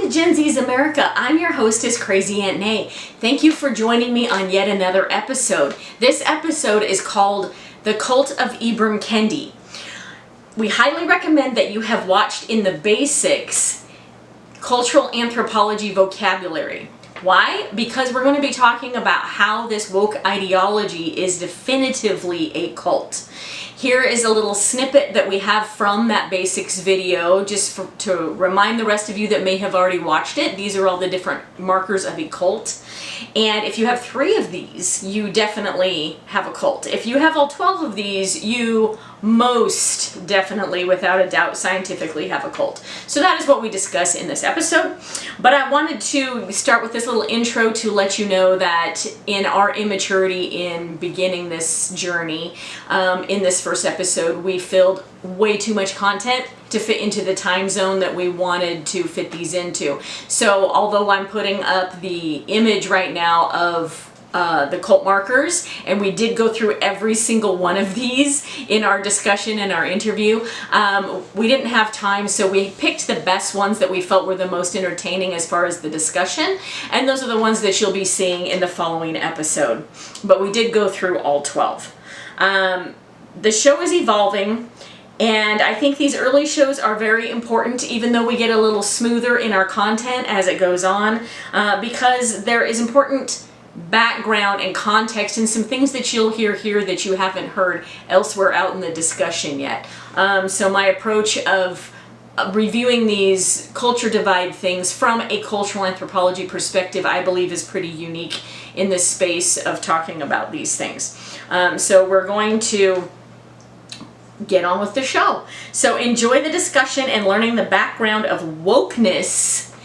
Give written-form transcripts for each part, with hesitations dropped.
to Gen Z's America. I'm your hostess, Crazy Aunt Nay. Thank you for joining me on yet another episode. This episode is called The Cult of Ibram Kendi. We highly recommend that you have watched In the Basics cultural anthropology vocabulary. Why? Because we're going to be talking about how this woke ideology is definitively a cult. Here is a little snippet that we have from that basics video, just to remind the rest of you that may have already watched it. These are all the different markers of a cult. And if you have 3 of these, you definitely have a cult. If you have all 12 of these, you most definitely, without a doubt, scientifically have a cult. So that is what we discuss in this episode. But I wanted to start with this little intro to let you know that in our immaturity in beginning this journey, in this first episode, we filled way too much content to fit into the time zone that we wanted to fit these into. So although I'm putting up the image right now of the cult markers, and we did go through every single one of these in our discussion and our interview, we didn't have time, so we picked the best ones that we felt were the most entertaining as far as the discussion, and those are the ones that you'll be seeing in the following episode. But we did go through all 12. The show is evolving, and I think these early shows are very important, even though we get a little smoother in our content as it goes on, because there is important background and context and some things that you'll hear here that you haven't heard elsewhere out in the discussion yet. So my approach of reviewing these culture divide things from a cultural anthropology perspective, I believe, is pretty unique in this space of talking about these things. So we're going to get on with the show. So enjoy the discussion and learning the background of wokeness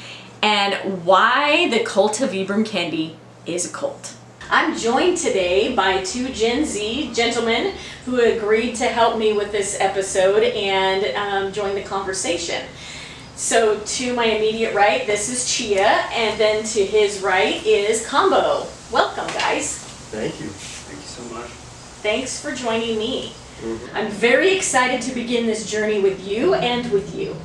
and why the cult of Ibram Kendi is a cult. I'm joined today by 2 Gen Z gentlemen who agreed to help me with this episode and join the conversation. So to my immediate right, this is Chia, and then to his right is Combo. Welcome, guys. Thank you. Thank you so much. Thanks for joining me. I'm very excited to begin this journey with you and with you.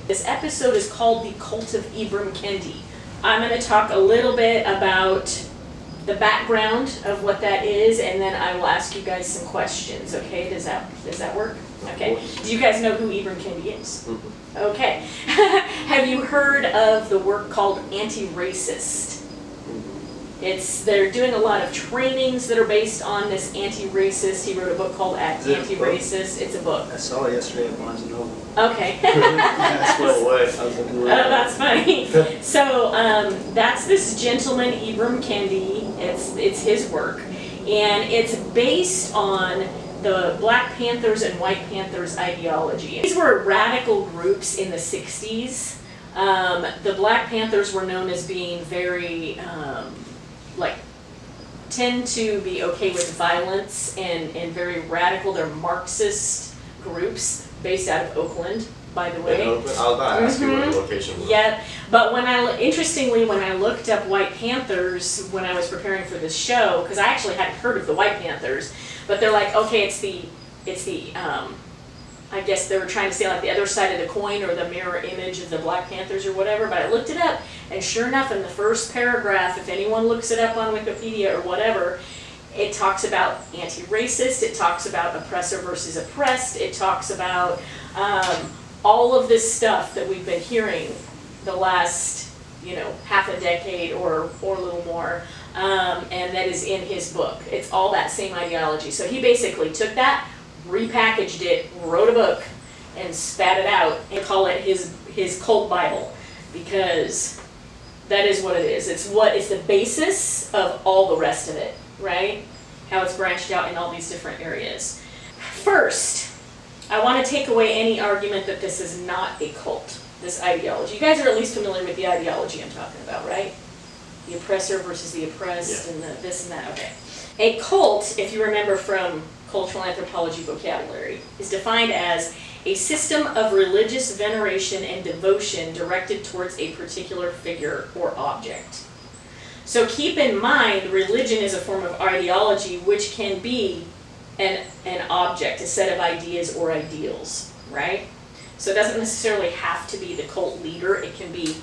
This episode is called The Cult of Ibram Kendi. I'm going to talk a little bit about the background of what that is, and then I will ask you guys some questions. Okay, does that work? Okay. Do you guys know who Ibram Kendi is? Okay. Have you heard of the work called Anti-Racist? They're doing a lot of trainings that are based on this anti-racist. He wrote a book called Anti-Racist. It's a book. I saw it yesterday at Barnes & Noble. Okay. That's my wife. I was looking Oh, that's funny. So that's this gentleman, Ibram Kendi. It's his work, and it's based on the Black Panthers and White Panthers ideology. These were radical groups in the 60s. The Black Panthers were known as being very tend to be okay with violence and very radical. They're Marxist groups based out of Oakland, by the way. In Oakland? I was about to ask you what the location was. Yeah, but interestingly, when I looked up White Panthers when I was preparing for this show, because I actually hadn't heard of the White Panthers, but they're like, okay, it's the I guess they were trying to say like the other side of the coin or the mirror image of the Black Panthers or whatever, but I looked it up, and sure enough, in the first paragraph, if anyone looks it up on Wikipedia or whatever, it talks about anti-racist, it talks about oppressor versus oppressed, it talks about all of this stuff that we've been hearing the last, half a decade or a little more, and that is in his book. It's all that same ideology. So he basically took that, repackaged it, wrote a book, and spat it out, and call it his cult Bible, because that is what it is. It's the basis of all the rest of it, right? How it's branched out in all these different areas. First, I want to take away any argument that this is not a cult, this ideology. You guys are at least familiar with the ideology I'm talking about, right? The oppressor versus the oppressed, and the this and that. Okay. A cult, if you remember from cultural anthropology vocabulary, is defined as a system of religious veneration and devotion directed towards a particular figure or object. So keep in mind, religion is a form of ideology which can be an object, a set of ideas or ideals, right? So it doesn't necessarily have to be the cult leader. It can be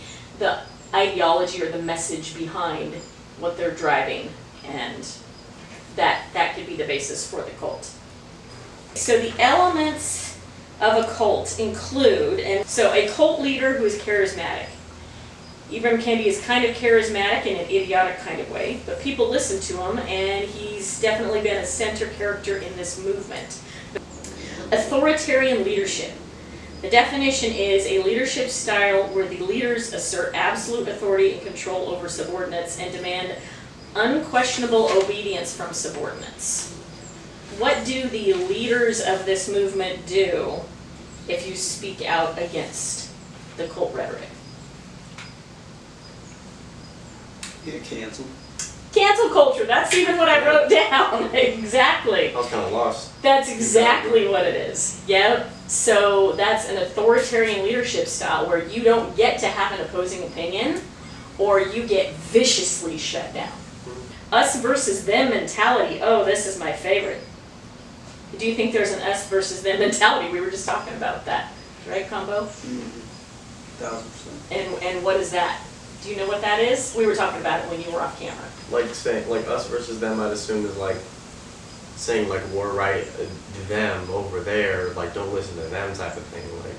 the ideology or the message behind what they're driving, and that could be the basis for the cult. So the elements of a cult include, and so a cult leader who is charismatic. Ibram Kendi is kind of charismatic in an idiotic kind of way, but people listen to him, and he's definitely been a center character in this movement. Authoritarian leadership. The definition is a leadership style where the leaders assert absolute authority and control over subordinates and demand unquestionable obedience from subordinates. What do the leaders of this movement do if you speak out against the cult rhetoric? Get canceled. Cancel culture, that's even what I wrote down. Exactly. I was kind of lost. That's exactly what it is. Yep. So that's an authoritarian leadership style where you don't get to have an opposing opinion, or you get viciously shut down. Us versus them mentality. Oh, this is my favorite. Do you think there's an us versus them mentality? We were just talking about that, right, Combo? 1000%. And what is that? Do you know what that is? We were talking about it when you were off camera. Like saying, like us versus them, I'd assume is like saying like we're right, them over there, like don't listen to them type of thing. Like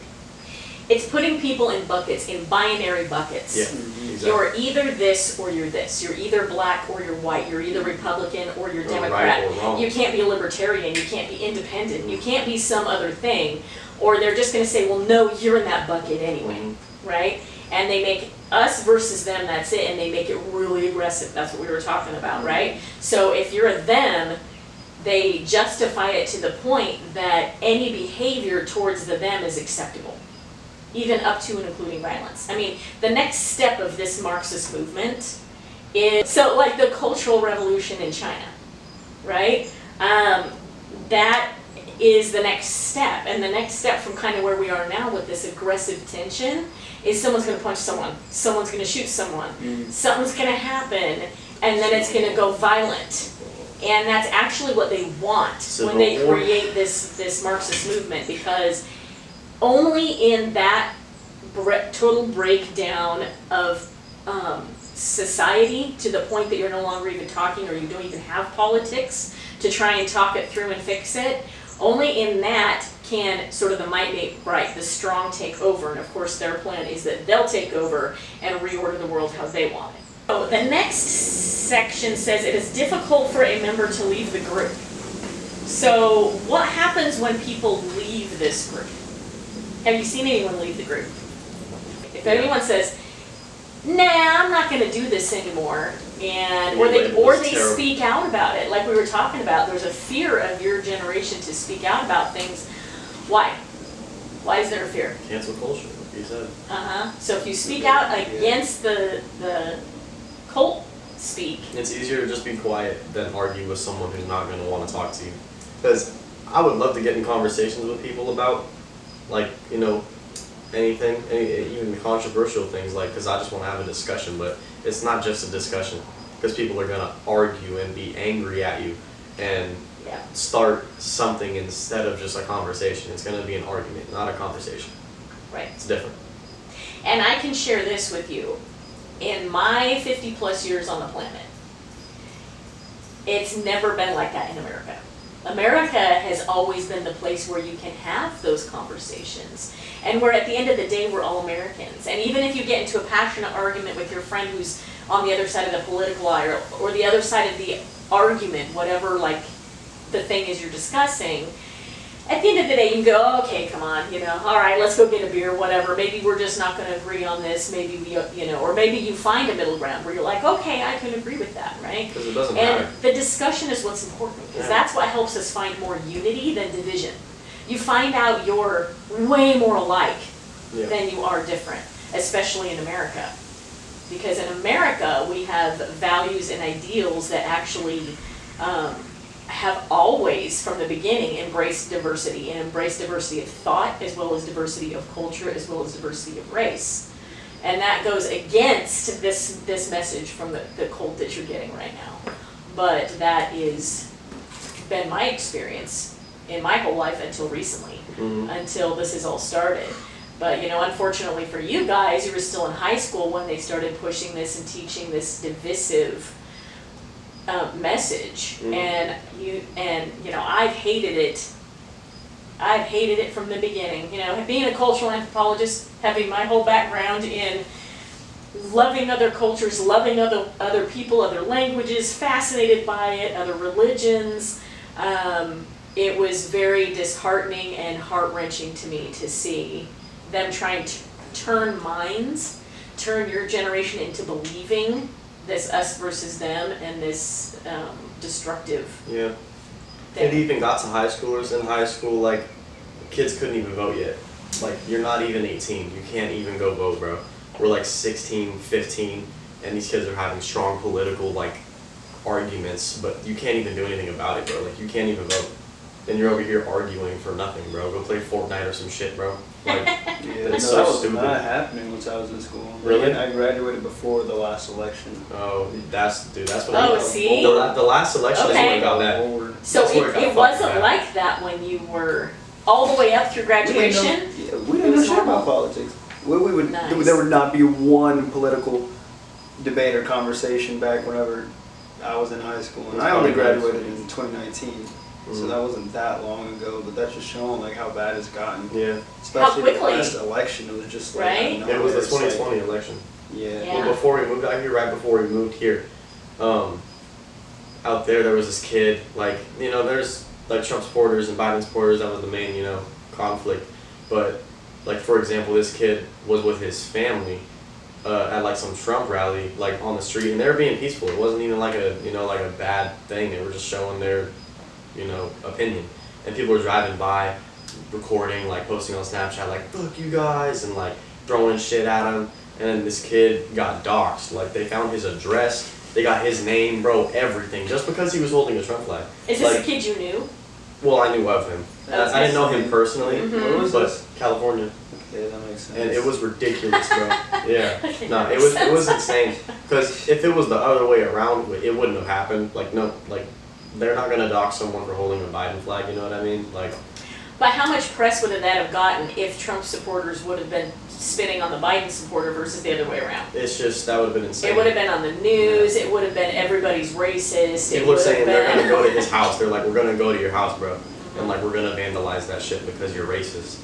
It's putting people in buckets, in binary buckets. yeah, exactly. You're either this or you're this. You're either black or you're white. You're either Republican or you're Or Democrat. right or wrong. You can't be a libertarian. You can't be independent. You can't be some other thing. Or they're just going to say, well, no, you're in that bucket anyway, right? And they make us versus them, that's it, and they make it really aggressive. That's what we were talking about, right? So if you're a them, they justify it to the point that any behavior towards the them is acceptable, even up to and including violence. I mean, the next step of this Marxist movement is, so like the Cultural Revolution in China, right? That is the next step. And the next step from kind of where we are now with this aggressive tension is someone's going to punch someone, someone's going to shoot someone, something's going to happen, and then it's going to go violent. And that's actually what they want when they create this Marxist movement, because only in that total breakdown of society to the point that you're no longer even talking, or you don't even have politics to try and talk it through and fix it, only in that can sort of the might make right, the strong take over. And of course their plan is that they'll take over and reorder the world how they want it. So the next section says it is difficult for a member to leave the group. So what happens when people leave this group? Have you seen anyone leave the group? If anyone says, nah, I'm not going to do this anymore, and or they speak out about it, like we were talking about, there's a fear of your generation to speak out about things. Why? Why is there a fear? Cancel culture, like you said. So if you speak out against the cult speak, It's easier to just be quiet than argue with someone who's not going to want to talk to you. Because I would love to get in conversations with people about, like, you know, anything, even controversial things, like, because I just want to have a discussion, but it's not just a discussion, because people are going to argue and be angry at you and start something instead of just a conversation. It's going to be an argument, not a conversation. right? It's different. And I can share this with you. In my 50 plus years on the planet, it's never been like that in America. America has always been the place where you can have those conversations, and where at the end of the day we're all Americans. And even if you get into a passionate argument with your friend who's on the other side of the political aisle, or the other side of the argument, whatever like the thing is you're discussing, at the end of the day you can go, okay, come on, you know, all right, let's go get a beer, whatever. Maybe we're just not going to agree on this. Maybe we, you know, or maybe you find a middle ground where you're like, okay, I can agree with that, right? Because it doesn't matter. And the discussion is what's important, because that's what helps us find more unity than division. You find out you're way more alike than you are different, especially in America. Because in America, we have values and ideals that actually have always, from the beginning, embraced diversity, and embraced diversity of thought, as well as diversity of culture, as well as diversity of race. And that goes against this message from the cult that you're getting right now. But that is been my experience in my whole life until recently, until this has all started. But, you know, unfortunately for you guys, you were still in high school when they started pushing this and teaching this divisive message. And you know, I've hated it. I've hated it from the beginning. You know, being a cultural anthropologist, having my whole background in loving other cultures, loving other people, other languages, fascinated by it, other religions. It was very disheartening and heart-wrenching to me to see them trying to turn minds, turn your generation into believing this us versus them and this destructive Yeah. thing. It even got to high schoolers. In high school, like, kids couldn't even vote yet. Like, you're not even 18. You can't even go vote, bro. We're like 16, 15, and these kids are having strong political, like, arguments, but you can't even do anything about it, bro. Like, you can't even vote. And you're over here arguing for nothing, bro. Go play Fortnite or some shit, bro. Like, Yeah, it's no, so that was stupid. not happening once I was in school. Really? I graduated before the last election. Oh, that's when Oh, it see? the last election is when Okay. it got bad. Lord. So That's where it got it wasn't fucking bad. like that when you were all the way up through graduation? We It didn't know was shit normal? about politics. We would Nice. there would not be one political debate or conversation back whenever I was in high school, and It's I only probably nice. graduated in 2019, so that wasn't that long ago. But that's just showing like how bad it's gotten. Yeah. Especially the quickly. last election, it was just like Right? out of It was the nowhere, it's like- 2020 election. Yeah. Yeah. Well, before we moved out here, right before we moved here, out there was this kid, like, you know, there's like Trump supporters and Biden supporters, that was the main, you know, conflict. But, like, for example, this kid was with his family at like some Trump rally, like on the street, and they were being peaceful. It wasn't even like a, you know, like a bad thing. They were just showing their, you know, opinion. And people were driving by, recording, like posting on Snapchat, like, fuck you guys, and like throwing shit at him. And then this kid got doxxed. Like, they found his address, they got his name, bro, everything, just because he was holding a Trump flag. Is this Like, a kid you knew? well, I knew of him. I didn't know him personally, Where was but this? California. Okay, that makes sense. And it was ridiculous, bro. Yeah. Okay, No, that it makes was sense. insane. Because if it was the other way around, it wouldn't have happened. Like, no, like, they're not gonna dox someone for holding a Biden flag, you know what I mean? Like, But how much press would that have gotten if Trump supporters would have been spinning on the Biden supporter versus the other way around? it's just, that would have been insane. It would have been on the news, it would have been everybody's racist, it People would are have saying they're gonna been... go to his house. They're like, we're gonna go to your house, bro. And like, we're gonna vandalize that shit because you're racist.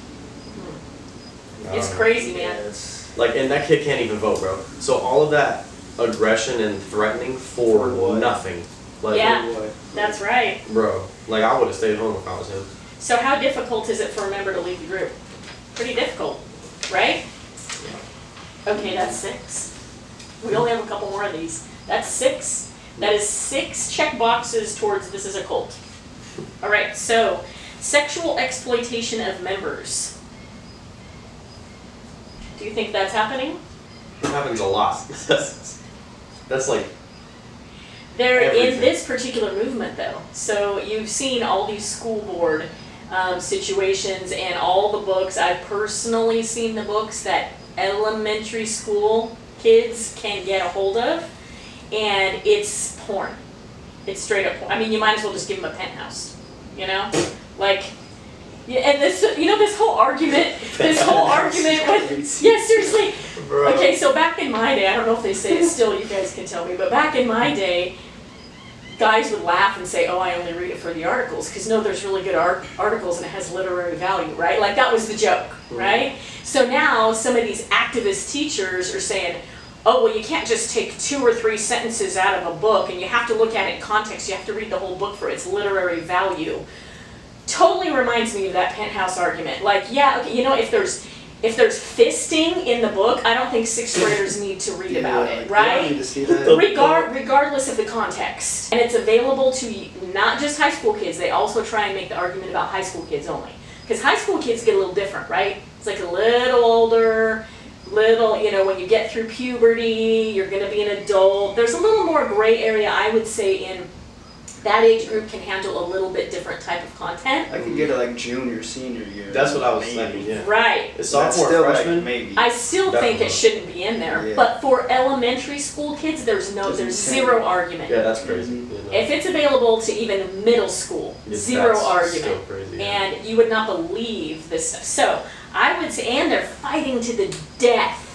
It's crazy, man. Yes. Like, and that kid can't even vote, bro. So all of that aggression and threatening for What? nothing. Like, Yeah. What? That's right. bro, like, I would have stayed home if I was him. So how difficult is it for a member to leave the group? Pretty difficult, right? Okay, that's 6. We only have a couple more of these. That's 6. That is 6 check boxes towards this is a cult. All right, so sexual exploitation of members. Do you think that's happening? It happens a lot. That's like, They're in Everything. this particular movement, though. So you've seen all these school board situations and all the books. I've personally seen the books that elementary school kids can get a hold of, and it's porn. It's straight up porn. I mean, you might as well just give them a penthouse, you know? Like, yeah, and this, you know, this whole argument with, yeah, seriously. bro. Okay, so back in my day, I don't know if they say it still, you guys can tell me, but back in my day, guys would laugh and say, oh, I only read it for the articles, because no, there's really good articles and it has literary value, right? Like, that was the joke, right? So now, some of these activist teachers are saying, oh, well, you can't just take 2 or 3 sentences out of a book, and you have to look at it in context, you have to read the whole book for its literary value. Totally reminds me of that penthouse argument. Like, yeah, okay, you know, if there's fisting in the book, I don't think 6th graders need to read about Yeah, it, like, I right? need to see that. Regardless of the context. And it's available to not just high school kids, they also try and make the argument about high school kids only. Because high school kids get a little different, right? It's like a little older, you know, when you get through puberty, you're gonna be an adult. There's a little more gray area, I would say, in that age group can handle a little bit different type of content. I could get it like junior, senior year. That's what I was maybe. thinking, yeah. Right. It's That's sophomore, still freshman. like maybe. I still think Definitely. it shouldn't be in there, Yeah. but for elementary school kids, there's Just insane. zero argument. Yeah, that's crazy. Mhm. You know? If it's available to even middle school, Yes, zero that's argument. still crazy, yeah. And you would not believe this stuff. So I would say, and they're fighting to the death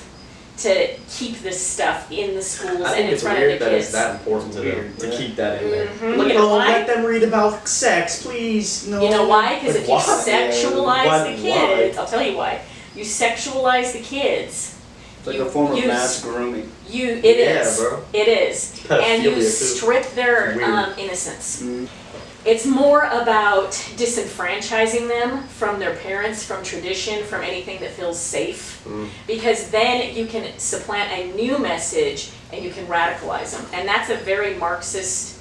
to keep this stuff in the schools I and think in it's front weird of the that kids. it's that important to them Weird, to yeah. keep that in there. Mhm. Like, You know oh, why? let them read about sex, please. No. You know why? Because Like, if you why? sexualize Why- the kids, I'll tell you why. You sexualize the kids. It's like you a form of use- mass grooming. It Yeah, is. bro. It is. And you Pedophilia, too. strip their Weird. innocence. Mm. It's more about disenfranchising them from their parents, from tradition, from anything that feels safe. Mm. Because then you can supplant a new message and you can radicalize them. And that's a very Marxist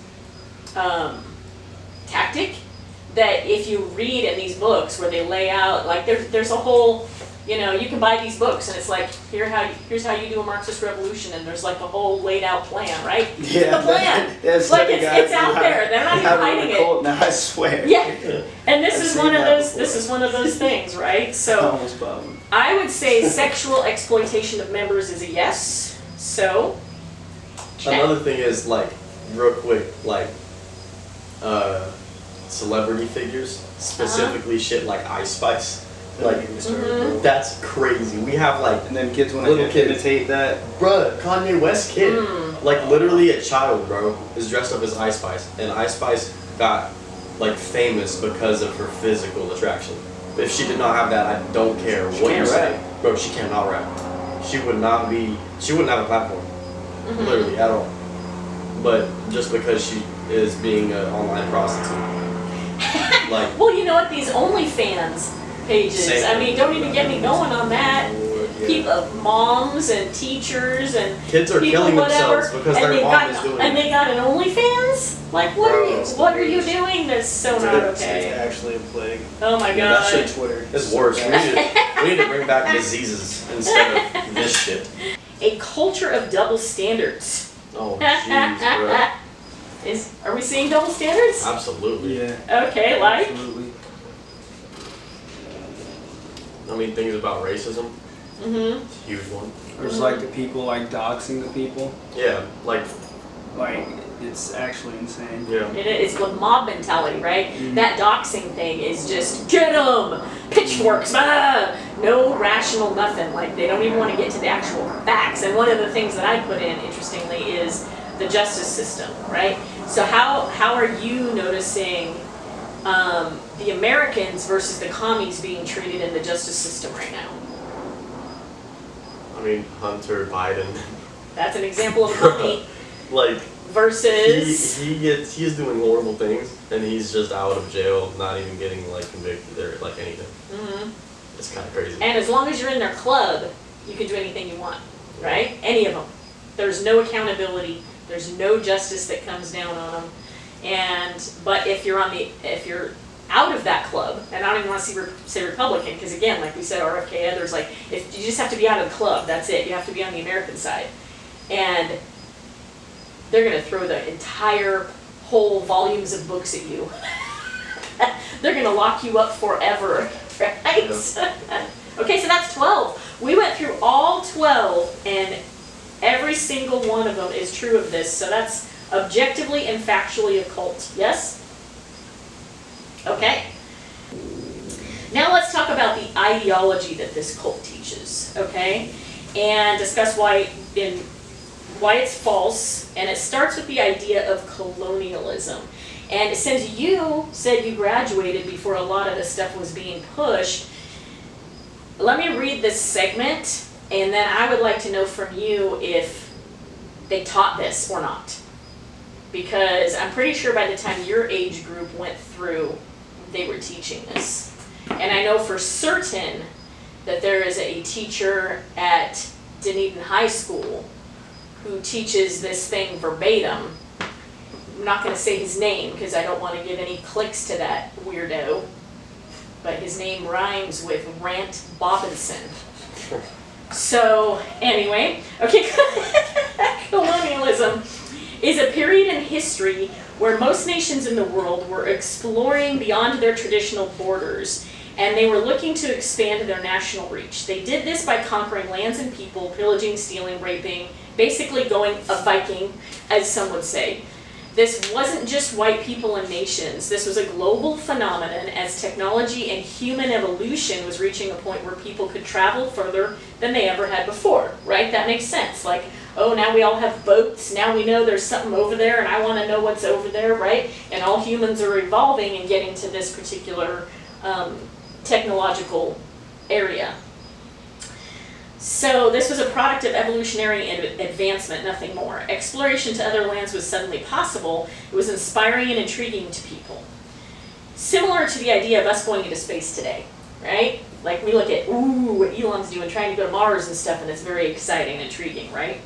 tactic that if you read in these books where they lay out, like there's a whole, you know, you can buy these books and it's like, here's how you do a Marxist revolution, and there's like a whole laid out plan, right? Yeah, the plan. that's Like the it's guys out who there. They're not even have hiding a it. cult now, I swear. Yeah. Yeah. And this I've is seen one of that those. before. This is one of those things, right? I So almost bought one. I would say sexual exploitation of members is a yes. So check. Another thing is, like, real quick, like, celebrity figures, specifically shit like Ice Spice. Like, Mhm. that's crazy. We have, like, And then kids want Little to kids. imitate that. bruh, Kanye West kid. Mm. Like, literally a child, bro, is dressed up as Ice Spice. And Ice Spice got, like, famous because of her physical attraction. If she did not have that, I don't care what can't you say. rap. Bro, she cannot rap. She wouldn't have a platform. Mhm. Literally, at all. But just because she is being an online prostitute. Like, Well, you know what? These OnlyFans pages. Same. I mean, don't even get me going on that. Yeah. People, moms and teachers and kids are people, killing whatever, themselves because and their they've mom got is doing and it. they got an OnlyFans. Like, what Bro, are you? it's the What are you worst. doing? That's so not It's okay. actually a plague. Oh my Yeah, god. that shit- Twitter. It's worse. We need to bring back diseases instead of this shit. A culture of double standards. Oh, jeez, bro. Are we seeing double standards? Absolutely. Yeah. Okay, like. Absolutely. I mean, things about racism, Mhm. it's a huge one. There's like the people like doxing the people. Yeah, like, Like, it's actually insane. yeah. It's with mob mentality, right? Mhm. That doxing thing is just get them, pitchforks, no rational nothing. Like they don't even want to get to the actual facts. And one of the things that I put in, interestingly, is the justice system, right? So how are you noticing the Americans versus the commies being treated in the justice system right now? I mean, Hunter Biden. That's an example of a commie Like, versus. he is doing horrible things, and he's just out of jail, not even getting, like, convicted or, like, anything. Mhm. It's kind of crazy. And as long as you're in their club, you can do anything you want, right? Any of them. There's no accountability. There's no justice that comes down on them. But if you're out of that club, and I don't even want to say Republican, because again, like we said, RFK, others, like if you just have to be out of the club. That's it. You have to be on the American side, and they're gonna throw the entire whole volumes of books at you. They're gonna lock you up forever, right? Okay, so that's 12. We went through all 12, and every single one of them is true of this. So that's objectively and factually a cult. Yes? Okay. Now let's talk about the ideology that this cult teaches, okay? And discuss why it's false. And it starts with the idea of colonialism. And since you said you graduated before a lot of this stuff was being pushed, let me read this segment, and then I would like to know from you if they taught this or not. Because I'm pretty sure by the time your age group went through, they were teaching this. And I know for certain that there is a teacher at Dunedin High School who teaches this thing verbatim. I'm not going to say his name because I don't want to give any clicks to that weirdo. But his name rhymes with Rant Bobinson. So, anyway, okay, colonialism is a period in history where most nations in the world were exploring beyond their traditional borders, and they were looking to expand their national reach. They did this by conquering lands and people, pillaging, stealing, raping, basically going a Viking, as some would say. This wasn't just white people and nations. This was a global phenomenon as technology and human evolution was reaching a point where people could travel further than they ever had before, right? That makes sense. Like, oh, now we all have boats. Now we know there's something over there and I want to know what's over there, right? And all humans are evolving and getting to this particular technological area. So this was a product of evolutionary advancement, nothing more. Exploration to other lands was suddenly possible. It was inspiring and intriguing to people. Similar to the idea of us going into space today, right? Like we look at, ooh, what Elon's doing, trying to go to Mars and stuff, and it's very exciting and intriguing, right?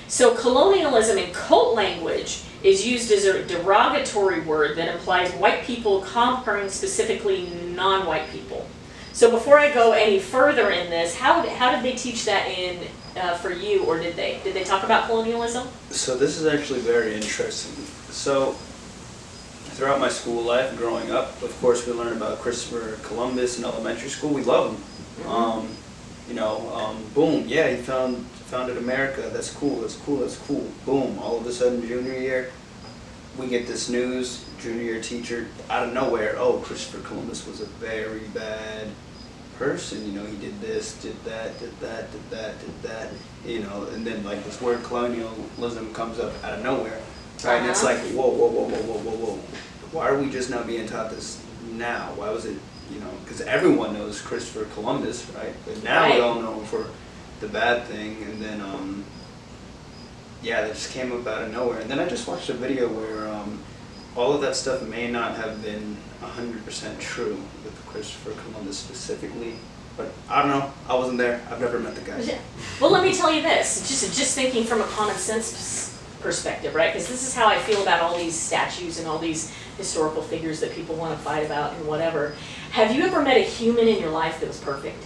So colonialism in cult language is used as a derogatory word that implies white people conquering specifically non-white people. So before I go any further in this, how did they teach that in for you, or did they? Did they talk about colonialism? So this is actually very interesting. So throughout my school life, growing up, of course, we learned about Christopher Columbus in elementary school. We love him. Mm-hmm. Boom, yeah, he founded America. That's cool. That's cool. That's cool. Boom. All of a sudden, junior year, we get this news. Junior year teacher, out of nowhere, oh, Christopher Columbus was a very bad person, he did this, did that, did that, did that, did that, and then like this word colonialism comes up out of nowhere, right? And it's like, whoa, whoa, whoa, whoa, whoa, whoa, whoa. Why are we just now being taught this now? Why was it, because everyone knows Christopher Columbus, right? But now we all know him for the bad thing, and then, that just came up out of nowhere. And then I just watched a video where, all of that stuff may not have been 100% true with Christopher Columbus specifically, but I don't know. I wasn't there. I've never met the guy. Well, let me tell you this, just thinking from a common sense perspective, right? Because this is how I feel about all these statues and all these historical figures that people want to fight about and whatever. Have you ever met a human in your life that was perfect?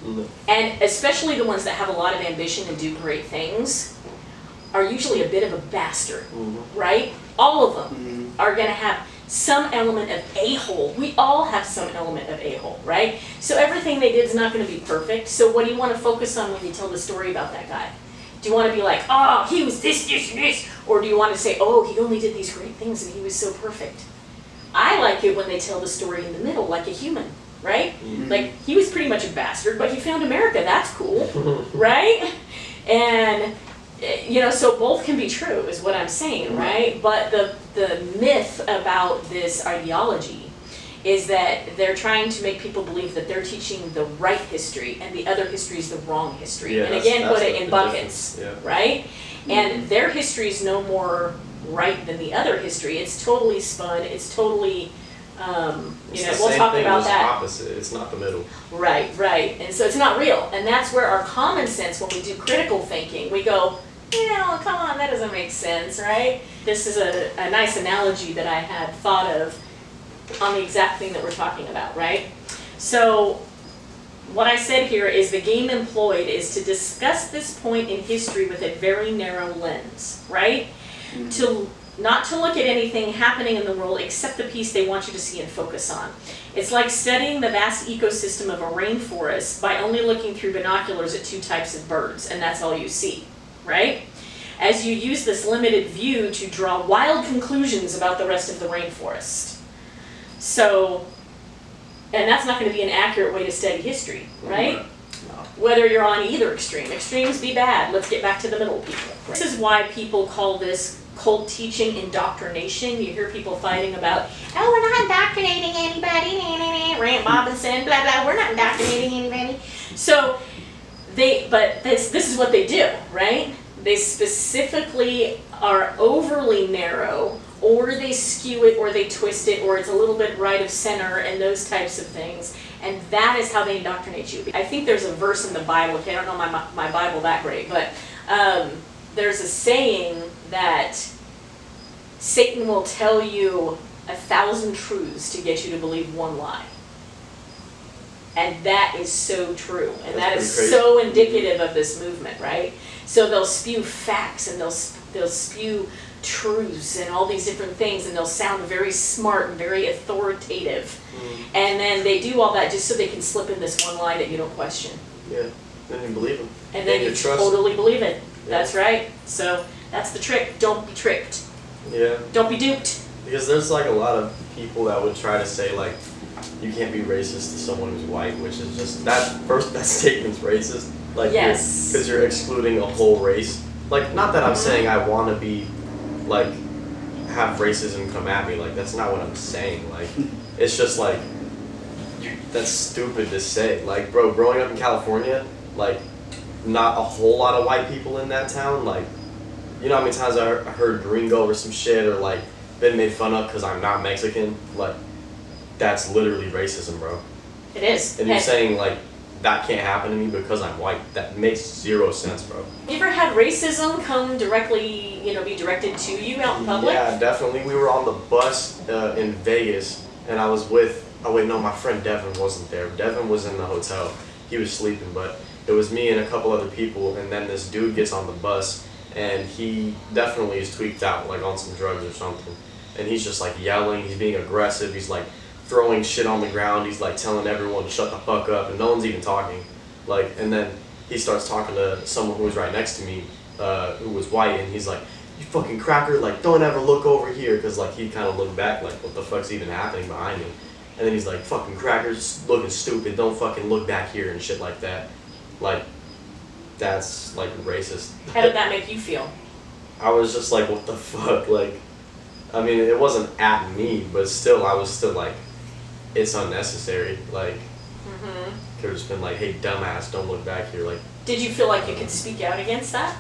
No. And especially the ones that have a lot of ambition and do great things are usually a bit of a bastard, right? All of them are going to have some element of a-hole. We all have some element of a-hole, right? So everything they did is not going to be perfect. So what do you want to focus on when you tell the story about that guy? Do you want to be like, oh, he was this, this, and this? Or do you want to say, oh, he only did these great things and he was so perfect? I like it when they tell the story in the middle, like a human, right? Like, he was pretty much a bastard, but he found America. That's cool, right? And so both can be true is what I'm saying, right? But the myth about this ideology is that they're trying to make people believe that they're teaching the right history and the other history is the wrong history. And again, put it in buckets, right? And their history is no more right than the other history. It's totally spun. It's totally, we'll talk about that. Opposite. It's not the middle. Right. And so it's not real. And that's where our common sense, when we do critical thinking, we go, come on, that doesn't make sense, right? This is a nice analogy that I had thought of on the exact thing that we're talking about, right? So what I said here is the game employed is to discuss this point in history with a very narrow lens, right? Not to look at anything happening in the world except the piece they want you to see and focus on. It's like studying the vast ecosystem of a rainforest by only looking through binoculars at two types of birds, and that's all you see, right? As you use this limited view to draw wild conclusions about the rest of the rainforest. So, and that's not going to be an accurate way to study history, right? Whether you're on either extreme. Extremes be bad. Let's get back to the middle people. This is why people call this cult teaching indoctrination. You hear people fighting about, oh, we're not indoctrinating anybody, Rand Robinson, blah, blah, we're not indoctrinating anybody. So, but this is what they do, right? They specifically are overly narrow, or they skew it, or they twist it, or it's a little bit right of center, and those types of things. And that is how they indoctrinate you. I think there's a verse in the Bible, okay, I don't know my Bible that great, but there's a saying that Satan will tell you 1,000 truths to get you to believe one lie. And that is so true. And that is so indicative of this movement, right? So they'll spew facts and they'll spew truths and all these different things, and they'll sound very smart and very authoritative. And then they do all that just so they can slip in this one line that you don't question. Yeah, then you believe them. And then you totally believe it. That's right. So that's the trick. Don't be tricked. Yeah. Don't be duped. Because there's like a lot of people that would try to say like, you can't be racist to someone who's white, which is just, that statement's racist. Like, yes. Because you're excluding a whole race. Like, not that I'm saying I want to be, like, have racism come at me. Like, that's not what I'm saying. Like, it's just like, that's stupid to say. Like, bro, growing up in California, like, not a whole lot of white people in that town. Like, you know how many times I heard gringo or some shit, or like been made fun of because I'm not Mexican? Like, that's literally racism, bro. It is. And you're saying like that can't happen to me because I'm white? That makes zero sense, bro. You ever had racism come directly, be directed to you out in public? Yeah, definitely. We were on the bus in Vegas, and I was with. Oh wait, no, my friend Devin wasn't there. Devin was in the hotel. He was sleeping, but it was me and a couple other people, and then this dude gets on the bus, and he definitely is tweaked out, like on some drugs or something. And he's just like yelling, he's being aggressive, he's like throwing shit on the ground, he's like telling everyone to shut the fuck up, and no one's even talking. Like, and then he starts talking to someone who was right next to me, who was white, and he's like, "You fucking cracker, like don't ever look over here," because like he kind of looked back like, what the fuck's even happening behind me? And then he's like, "Fucking crackers, looking stupid, don't fucking look back here," and shit like that. Like, that's like racist. How did that make you feel? I was just like, what the fuck? Like, I mean, it wasn't at me, but still, I was still like, it's unnecessary. Like, could have just been like, "Hey, dumbass, don't look back here." Like, did you feel like you could speak out against that?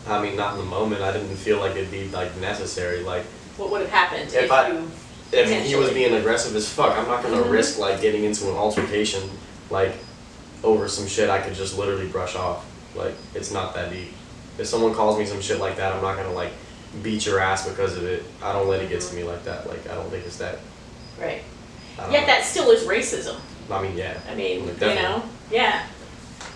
I mean, not in the moment. I didn't feel like it'd be like necessary. Like, what would have happened if he was being aggressive as fuck? I'm not gonna risk like getting into an altercation like over some shit I could just literally brush off. Like, it's not that deep. If someone calls me some shit like that, I'm not gonna like beat your ass because of it. I don't let it get to me like that. Like, I don't think it's that. Right. Yet that still is racism. I mean, yeah. I mean, yeah.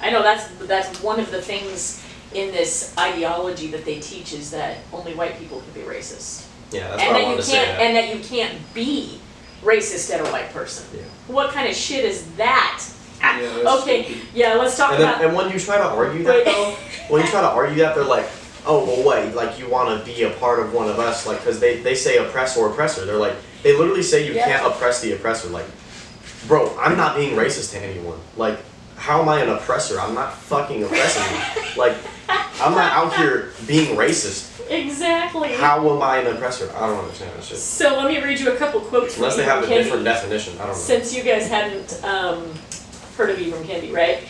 I know that's one of the things in this ideology that they teach, is that only white people can be racist. Yeah, that's what I wanted to say. And that you can't be racist at a white person. Yeah. What kind of shit is that? Yeah, okay, yeah, let's talk about... And when you try to argue that, though, they're like, "Oh, well, wait, like, you want to be a part of one of us," like, because they say oppress or oppressor. They're like, they literally say you can't oppress the oppressor. Like, bro, I'm not being racist to anyone. Like, how am I an oppressor? I'm not fucking oppressing you. Like, I'm not out here being racist. Exactly. How am I an oppressor? I don't understand that shit. So let me read you a couple quotes Unless from they have a Kendi, different definition. I don't know. Since you guys hadn't heard of Ibram Kendi, right?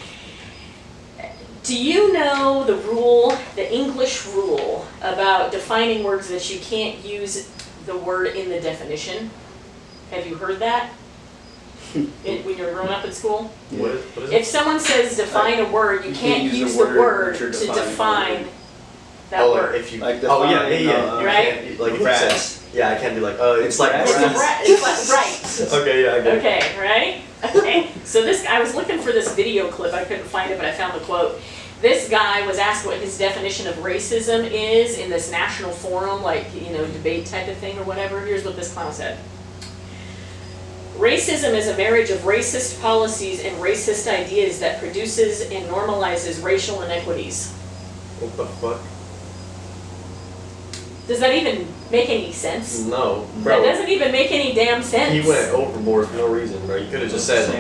Do you know the English rule about defining words that you can't use the word in the definition? Have you heard that? When you were growing up in school? What is it? If someone says define a word, you can't use the word to define that word. If you, like right? Like, if you said, yeah, I can't be like, it's like It's like right. Okay, yeah, I get it. Okay, right? Okay. So I was looking for this video clip. I couldn't find it, but I found the quote. This guy was asked what his definition of racism is in this national forum, like, debate type of thing or whatever. Here's what this clown said. "Racism is a marriage of racist policies and racist ideas that produces and normalizes racial inequities." What the fuck? Does that even make any sense? No, bro. That doesn't even make any damn sense. He went overboard for no reason, bro. You could have just said,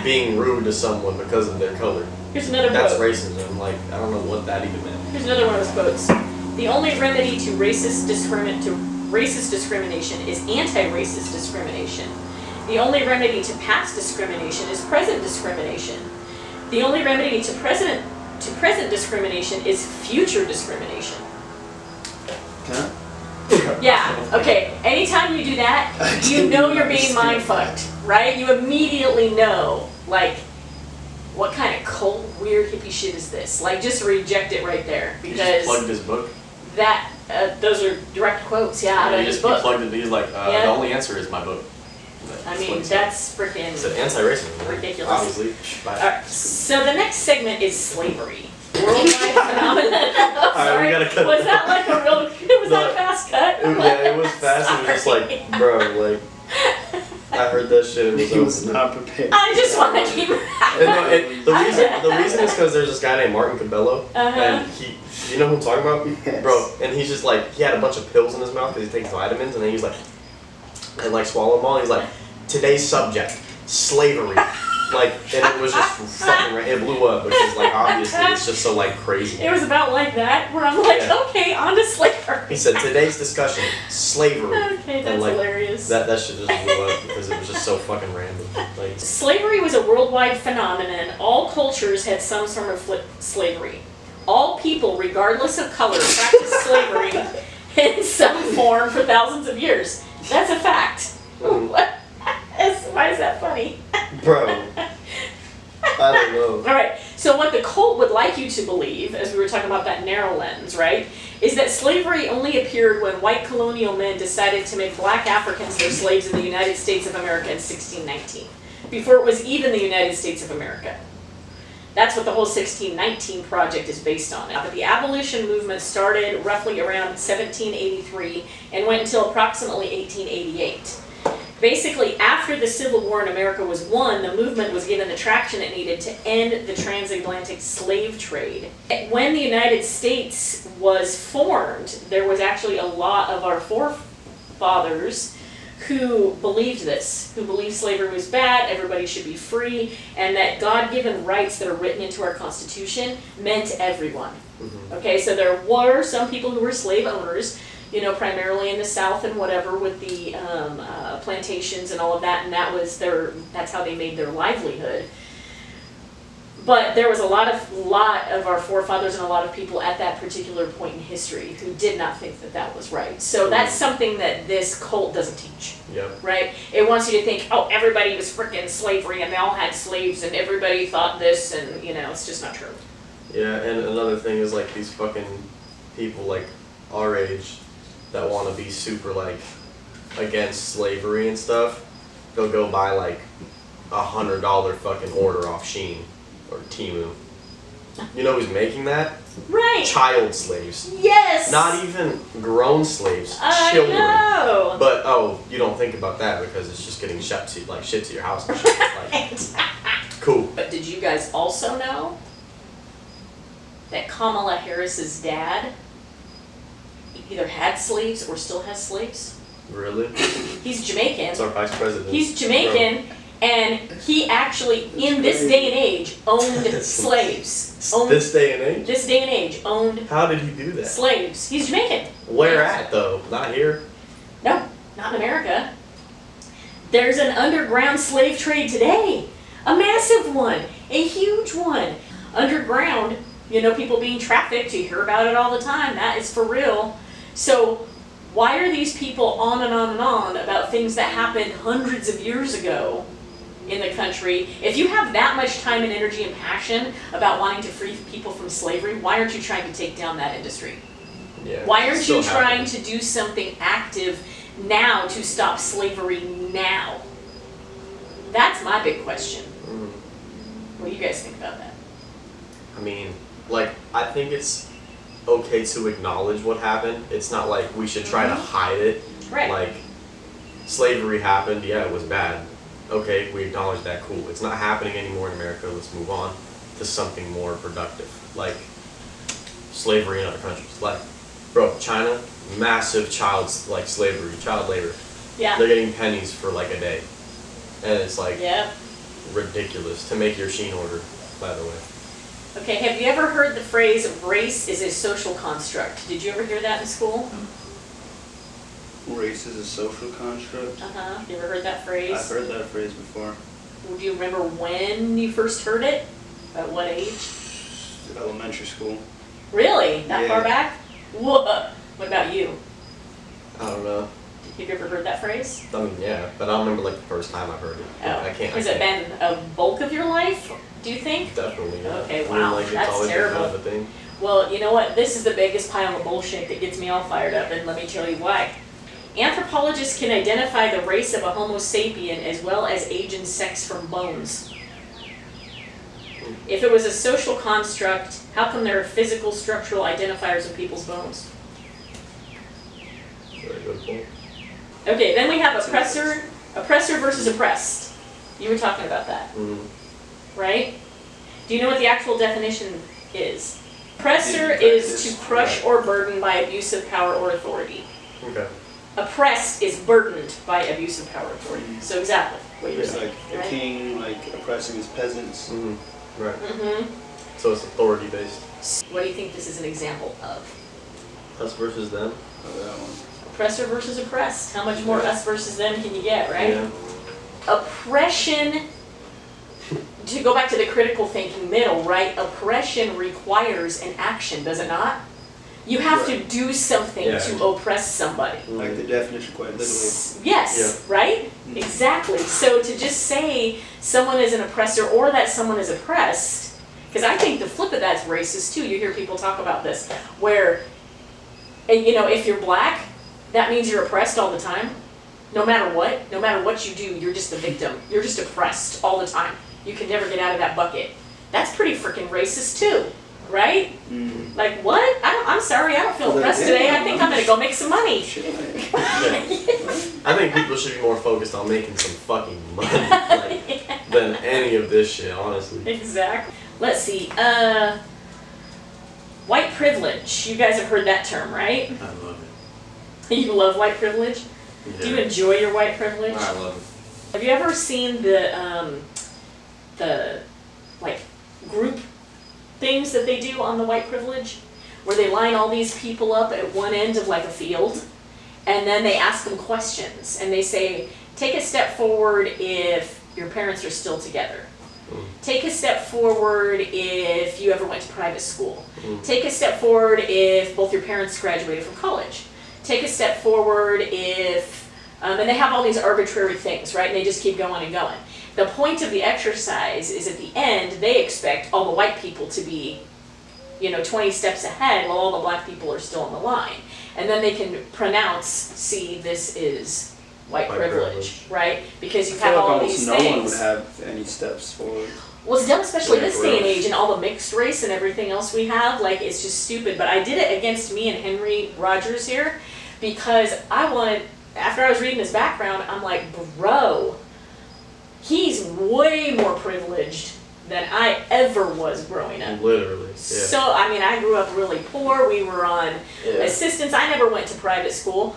being rude to someone because of their color. Here's another That's quote. racism. Like, I don't know what that even meant. Here's another one of his quotes. "The only remedy to racist discrimination is anti-racist discrimination. The only remedy to past discrimination is present discrimination. The only remedy to present discrimination is future discrimination." Huh? Yeah, okay. Anytime you do that, you know you're being mind-fucked, right? You immediately know, like, what kind of cold, weird, hippie shit is this? Like, just reject it right there. He Because just plugged his book. those are direct quotes, out of his book. He plugged it, he's like, the only answer is my book. I mean, that's freaking It's an anti-racism, right? ridiculous. Obviously. Alright, so the next segment is slavery. Worldwide phenomenon. Alright, Sorry. we gotta cut Was that like a real, was that a fast cut? Yeah, it was fast. It was just like, bro, like, I heard that shit. It He was over. not prepared. I just want to keep The reason is because there's this guy named Martin Cabello, and you know who I'm talking about? Yes. Bro, and he's just like, he had a bunch of pills in his mouth because he takes vitamins, and then he's like, and like swallow them all, and he's like, today's subject, slavery. Like, and it was just fucking, it blew up because like obviously it's just so like crazy. It was about like that, where I'm like, Yeah. okay, on to slavery. He said, today's discussion, slavery. Okay, that's and like, hilarious. That shit just blew up because it was just so fucking random. Like, Slavery was a worldwide phenomenon. All cultures had some sort of slavery. All people, regardless of color, practiced slavery in some form for thousands of years. That's a fact. What? Why is that funny? bro, I don't know. All right, so what the cult would like you to believe, as we were talking about that narrow lens, right, is that slavery only appeared when white colonial men decided to make black Africans their slaves in the United States of America in 1619, before it was even the United States of America. That's what the whole 1619 project is based on. But the abolition movement started roughly around 1783 and went until approximately 1888. Basically, after the Civil War in America was won, the movement was given the traction it needed to end the transatlantic slave trade. When the United States was formed, there was actually a lot of our forefathers who believed this, who believed slavery was bad, everybody should be free, and that God-given rights that are written into our Constitution meant everyone. Okay, so there were some people who were slave owners, you know, primarily in the South and whatever, with the plantations and all of that, and that's how they made their livelihood. But there was a lot of our forefathers and a lot of people at that particular point in history who did not think that that was right. So that's something that this cult doesn't teach. Yep. Right? It wants you to think, oh, everybody was frickin' slavery and they all had slaves and everybody thought this, and you know, it's just not true. Yeah, and another thing is like these fucking people like our age that want to be super like against slavery and stuff, they'll go buy like $100 fucking order off Shein or Temu. You know who's making that? Right. Child slaves. Yes. Not even grown slaves. I Children. know. But oh, you don't think about that because it's just getting shipped to your house and shit. Like, cool. But did you guys also know that Kamala Harris's dad either had slaves or still has slaves? Really? He's Jamaican. It's our vice president. He's Jamaican, and he actually, in this day and age, owned slaves. This day and age? This day and age, owned How did he do that? slaves. He's Jamaican. Where at though? Not here. No, not in America. There's an underground slave trade today. A massive one. A huge one. Underground, you know, people being trafficked, you hear about it all the time. That is for real. So why are these people on and on and on about things that happened hundreds of years ago in the country? If you have that much time and energy and passion about wanting to free people from slavery, why aren't you trying to take down that industry? Yeah. Why aren't you Still trying happening. to do something active now to stop slavery now? That's my big question. What do you guys think about that? I mean, like, I think it's okay to acknowledge what happened. It's not like we should try to hide it. Right. Like, slavery happened, yeah, it was bad. Okay, we acknowledge that, cool. It's not happening anymore in America, let's move on to something more productive. Like, slavery in other countries. Like, bro, China, massive child labor. Yeah. They're getting pennies for like a day. And it's like Yeah. ridiculous to make your Shein order, by the way. Okay, have you ever heard the phrase, race is a social construct? Did you ever hear that in school? Race is a social construct. Uh-huh. You ever heard that phrase? I've heard that phrase before. Do you remember when you first heard it? At what age? Elementary school. Really? That Yeah. far back? Whoa. What about you? I don't know. Have you ever heard that phrase? I mean, yeah, but I don't remember like the first time I heard it. Oh. I can't. Has it been a bulk of your life, do you think? Definitely. Yeah. Okay, I mean, wow, like, it's that's always been terrible. kind of a thing. Well, you know what? This is the biggest pile of bullshit that gets me all fired up, and let me tell you why. Anthropologists can identify the race of a Homo sapien as well as age and sex from bones. If it was a social construct, how come there are physical structural identifiers of people's bones? Very good point. Okay, then we have oppressor versus oppressed. You were talking about that, right? Do you know what the actual definition is? Oppressor is to crush or burden by abuse of power or authority. Okay. Oppressed is burdened by abuse of power or authority. So exactly what you're It's saying. like a king, like oppressing his peasants. Right. Mm-hmm. So it's authority based. What do you think this is an example of? Us versus them. Oh, that one. Oppressor versus oppressed. How much more us versus them can you get, right? Yeah. Oppression, to go back to the critical thinking middle, right? Oppression requires an action, does it not? You have to do something to oppress somebody. Like the definition quite literally. Yes, right? Exactly. So to just say someone is an oppressor or that someone is oppressed, because I think the flip of that's racist too. You hear people talk about this, where, you know, if you're black, that means you're oppressed all the time. No matter what you do, you're just a victim. You're just oppressed all the time. You can never get out of that bucket. That's pretty freaking racist too, right? Like what? I'm sorry, I don't feel oppressed today. I think I'm gonna go make some money. I think people should be more focused on making some fucking money than any of this shit, honestly. Exactly. Let's see. White privilege. You guys have heard that term, right? I love it. You love white privilege? Yeah. Do you enjoy your white privilege? I love it. Have you ever seen the like group things that they do on the white privilege, where they line all these people up at one end of like a field, and then they ask them questions, and they say, take a step forward if your parents are still together. Take a step forward if you ever went to private school. Take a step forward if both your parents graduated from college. Take a step forward if, and they have all these arbitrary things, right? And they just keep going and going. The point of the exercise is at the end, they expect all the white people to be, 20 steps ahead while all the black people are still on the line. And then they can pronounce, see, this is white privilege, right? Because you have all these things. No one would have any steps forward. Well, it's dumb, especially this day and age, and all the mixed race and everything else we have. Like, it's just stupid. But I did it against me and Henry Rogers here, because after I was reading his background, I'm like, bro, he's way more privileged than I ever was growing up. Literally, yeah. So, I grew up really poor. We were on assistance. I never went to private school.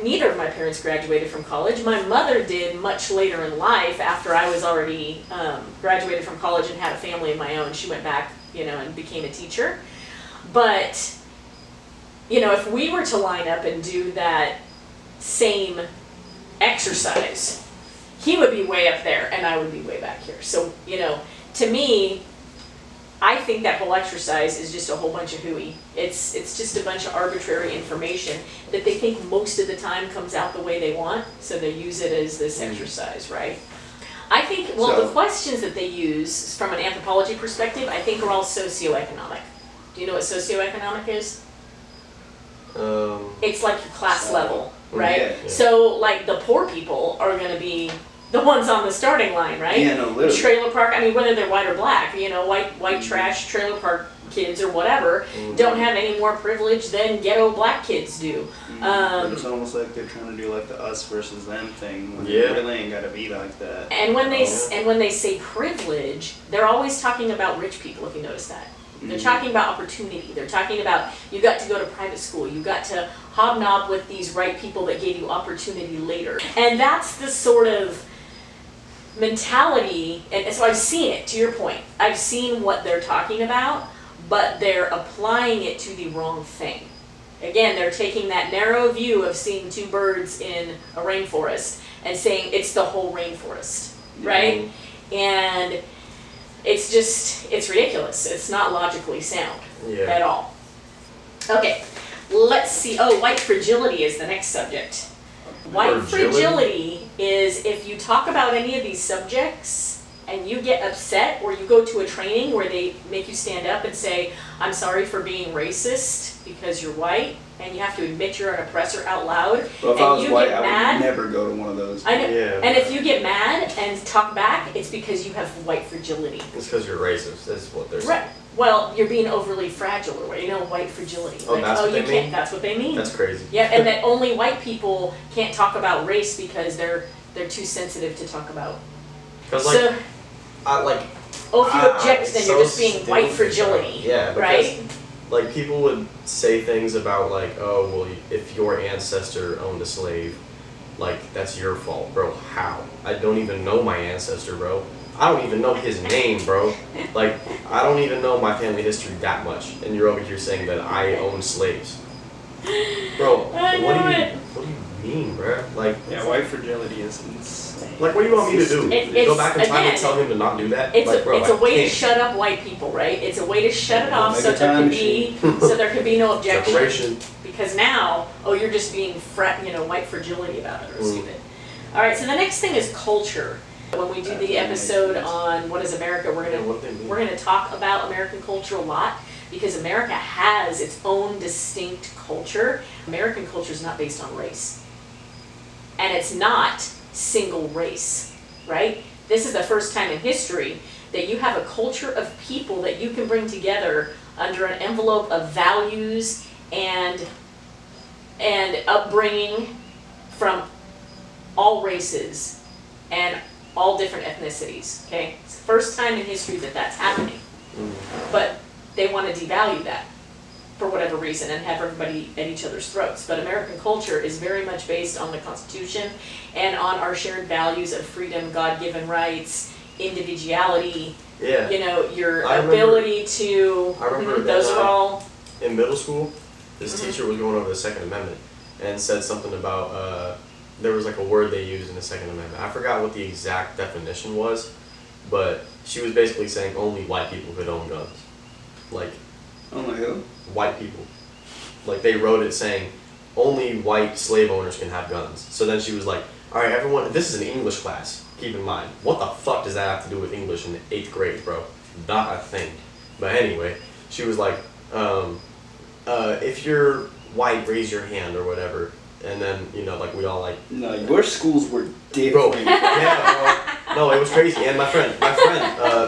Neither of my parents graduated from college. My mother did much later in life, after I was already graduated from college and had a family of my own. She went back, and became a teacher. But, if we were to line up and do that same exercise, he would be way up there and I would be way back here. So, to me, I think that whole exercise is just a whole bunch of hooey. It's just a bunch of arbitrary information that they think most of the time comes out the way they want, so they use it as this exercise, right? I think, the questions that they use from an anthropology perspective, I think are all socioeconomic. Do you know what socioeconomic is? It's like your class level, right? Yeah. So, like, the poor people are going to be the ones on the starting line, right? Yeah, no, literally. Trailer park, whether they're white or black, white trash trailer park kids or whatever don't have any more privilege than ghetto black kids do. But it's almost like they're trying to do like the us versus them thing, when it really ain't gotta be like that. And when they say privilege, they're always talking about rich people, if you notice that. They're talking about opportunity. They're talking about you got to go to private school. You got to hobnob with these right people that gave you opportunity later. And that's the sort of mentality, and so I've seen it, to your point. I've seen what they're talking about, but they're applying it to the wrong thing. Again, they're taking that narrow view of seeing two birds in a rainforest and saying it's the whole rainforest, right? And it's ridiculous. It's not logically sound at all. Okay, let's see. Oh, white fragility is the next subject. White fragility is if you talk about any of these subjects and you get upset, or you go to a training where they make you stand up and say, I'm sorry for being racist because you're white, and you have to admit you're an oppressor out loud, Well, if and I was you white, get I mad. would never go to one of those. I know. Yeah. And if you get mad and talk back, it's because you have white fragility. It's because you're racist. That's what they're saying. Right. Well, you're being overly fragile, or white fragility. Oh, that's what you they can't. mean? That's what they mean. That's crazy. Yeah, and that only white people can't talk about race because they're too sensitive to talk about. Because So, if you object, it's then so you're just being white stupid, fragility. Yeah, because, right? like, people would say things about, like, oh, well, if your ancestor owned a slave, like, that's your fault. Bro, how? I don't even know my ancestor, bro. I don't even know his name, bro. Like, I don't even know my family history that much, and you're over here saying that I own slaves. Bro, what do you mean, bro? Like, Yeah, white fragility is insane. like, what do you want me to do? Go back in time again, and tell him to not do that? It's Like, bro, a way to can't. shut up white people, right? It's a way to shut it off Make so a there time can be no objection. Separation. Because now, you're just being white fragility about it or stupid. All right, so the next thing is culture. When we do the episode on what is America, we're gonna talk about American culture a lot because America has its own distinct culture. American culture is not based on race, and it's not single race, right? This is the first time in history that you have a culture of people that you can bring together under an envelope of values and upbringing from all races and all different ethnicities, okay? It's the first time in history that that's happening. But they want to devalue that for whatever reason and have everybody at each other's throats. But American culture is very much based on the Constitution and on our shared values of freedom, God-given rights, individuality, Yeah. your I remember- ability to, I remember those that, are all, in middle school, this teacher was going over the Second Amendment and said something about, there was like a word they used in the Second Amendment. I forgot what the exact definition was, but she was basically saying only white people could own guns. Like, Only who? white people. Like, they wrote it saying only white slave owners can have guns. So then she was like, alright, everyone, this is an English class, keep in mind. What the fuck does that have to do with English in the 8th grade, bro? Not a thing. But anyway, she was like, if you're white, raise your hand or whatever. And then, like, we all like... No, your schools were Bro, different. yeah, bro. No, it was crazy. And my friend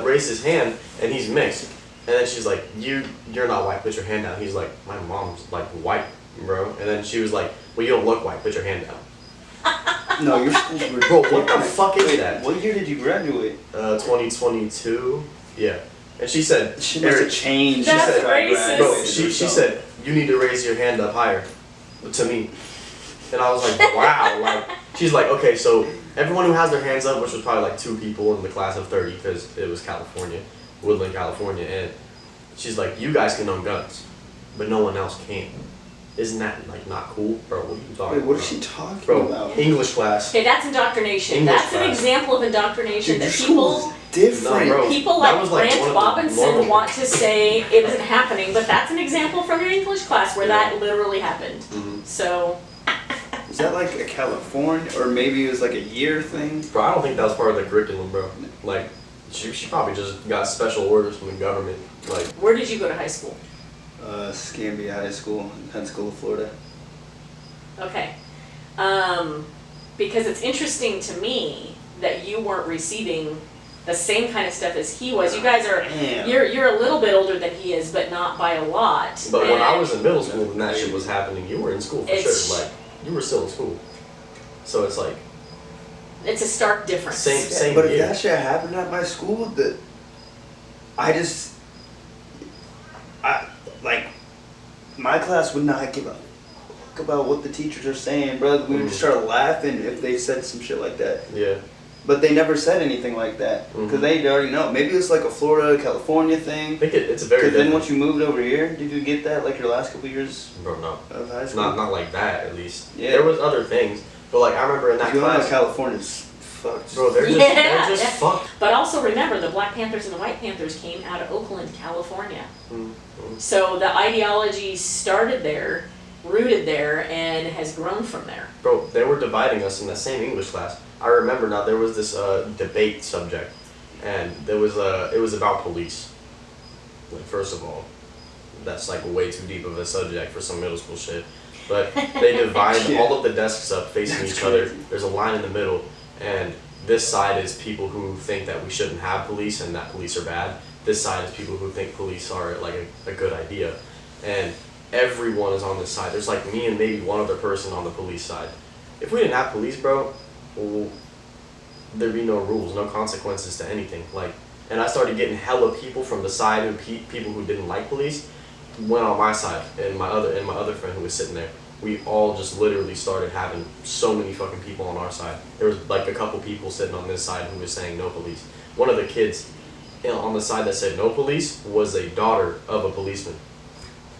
raised his hand, and he's mixed. And then she's like, you're not white, put your hand down. He's like, my mom's like white, bro. And then she was like, well, you don't look white, put your hand down. No, your schools were Bro, different. what the fuck is Wait, that? What year did you graduate? 2022. Yeah. And she said, She must have Eric, changed. That's since I racist. graduated bro, or she something. said, you need to raise your hand up higher to me. And I was like, wow. Like, she's like, okay, so everyone who has their hands up, which was probably like 2 people in the class of 30, because it was California, Woodland, California, and she's like, you guys can own guns, but no one else can. Isn't that like not cool, bro? What are you talking Wait, what about? is she talking Bro, about? English class. okay, that's indoctrination. English That's an class. example of indoctrination Dude, your that school's people... different. No, bro. People That like was, like, Grant one of the Robinson normal want to say it isn't happening, but that's an example from your English class where Yeah. that literally happened. Mhm. So, Is that like a California, or maybe it was like a year thing? Bro, I don't think that was part of the curriculum, bro. Like, she probably just got special orders from the government. Like, where did you go to high school? Scambia High School in Pensacola, Florida. Okay. Because it's interesting to me that you weren't receiving the same kind of stuff as he was. You guys are, Damn. you're a little bit older than he is, but not by a lot. but when I And was in middle school and that shit was happening, you were in school for It's- sure. Like, you were still in school. So it's like, it's a stark difference. Same But if year. that shit happened at my school, like, my class would not give a fuck about what the teachers are saying, bro. We would just start laughing if they said some shit like that. yeah. But they never said anything like that, because they already know. Maybe it's like a Florida, California I thing. think it's a very Because then different. once you moved over here, did you get that like your last couple years Bro, no. of high school? Not like that, at least. Yeah. There was other things. But, like, I remember in that You know class, California's fucked. bro, they're just, Yeah, they're just yeah. fucked. But also remember, the Black Panthers and the White Panthers came out of Oakland, California. So the ideology started there, rooted there, and has grown from there. Bro, they were dividing us in the same English class. I remember now, there was this debate subject, and it was about police. Like, first of all, that's like way too deep of a subject for some middle school shit. but they divide Yeah. all of the desks up facing That's each other. crazy. There's a line in the middle, and this side is people who think that we shouldn't have police and that police are bad. This side is people who think police are like a good idea, and everyone is on this side. There's like me and maybe one other person on the police side. If we didn't have police, bro, well, there'd be no rules, no consequences to anything. Like, and I started getting hella people from the side of people who didn't like police went on my side, and my other friend who was sitting there. We all just literally started having so many fucking people on our side. There was like a couple people sitting on this side who was saying no police. One of the kids on the side that said no police was a daughter of a policeman.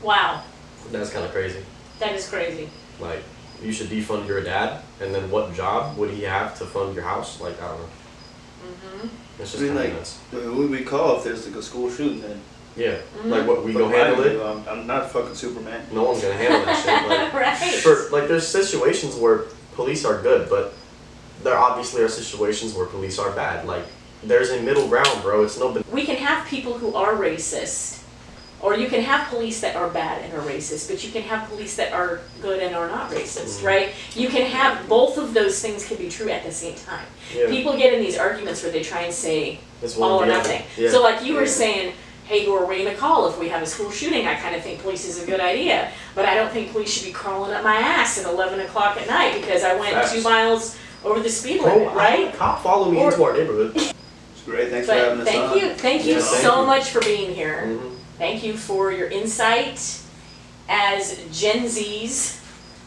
Wow, That's kind of crazy. that is crazy. Like, you should defund your dad, and then what job would he have to fund your house? Like, I don't know. It's I just mean, kind of like, nuts. who would we call if there's like a school shooting? Then Yeah, like what we go But handle I it. do, I'm not fucking Superman. No one's gonna handle that shit. Like, Right. there's situations where police are good, but there obviously are situations where police are bad. Like, there's a middle ground, bro. It's no. We can have people who are racist, or you can have police that are bad and are racist, but you can have police that are good and are not racist, right? You can have both of those things can be true at the same time. Yeah. People get in these arguments where they try and say It's one all or the other. nothing. Yeah. So like you were Yeah. saying, hey, who are we gonna call if we have a school shooting? I kind of think police is a good idea, but I don't think police should be crawling up my ass at 11 o'clock at night because I went Facts. 2 miles over the speed Bro, limit, I had a right? cop follow me Or- into our neighborhood. It's great. Thanks for having But us on. thank you Yeah, thank so you. much for being here. Mhm. Thank you for your insight as Gen Zs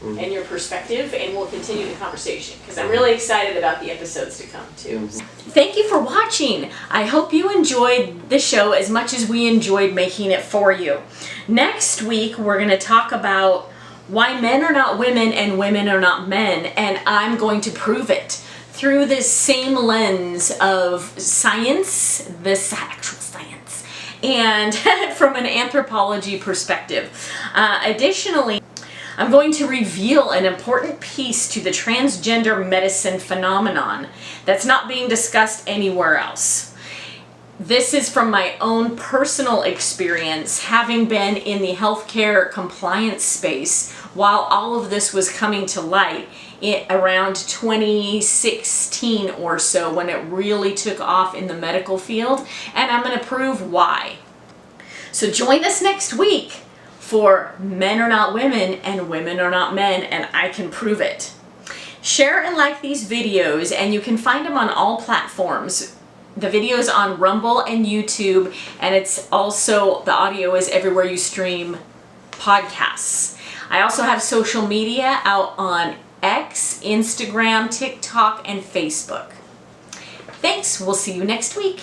Mhm. and your perspective, and we'll continue the conversation because I'm really excited about the episodes to come too. Mhm. Thank you for watching. I hope you enjoyed the show as much as we enjoyed making it for you. Next week, we're going to talk about why men are not women and women are not men, and I'm going to prove it through this same lens of science, this actual science, and from an anthropology perspective. Additionally, I'm going to reveal an important piece to the transgender medicine phenomenon that's not being discussed anywhere else. This is from my own personal experience, having been in the healthcare compliance space while all of this was coming to light around 2016 or so, when it really took off in the medical field, and I'm going to prove why. So join us next week for Men Are Not Women and Women Are Not Men, and I can prove it. Share and like these videos, and you can find them on all platforms. The video's on Rumble and YouTube, and it's also, the audio is everywhere you stream podcasts. I also have social media out on X, Instagram, TikTok, and Facebook. Thanks, we'll see you next week.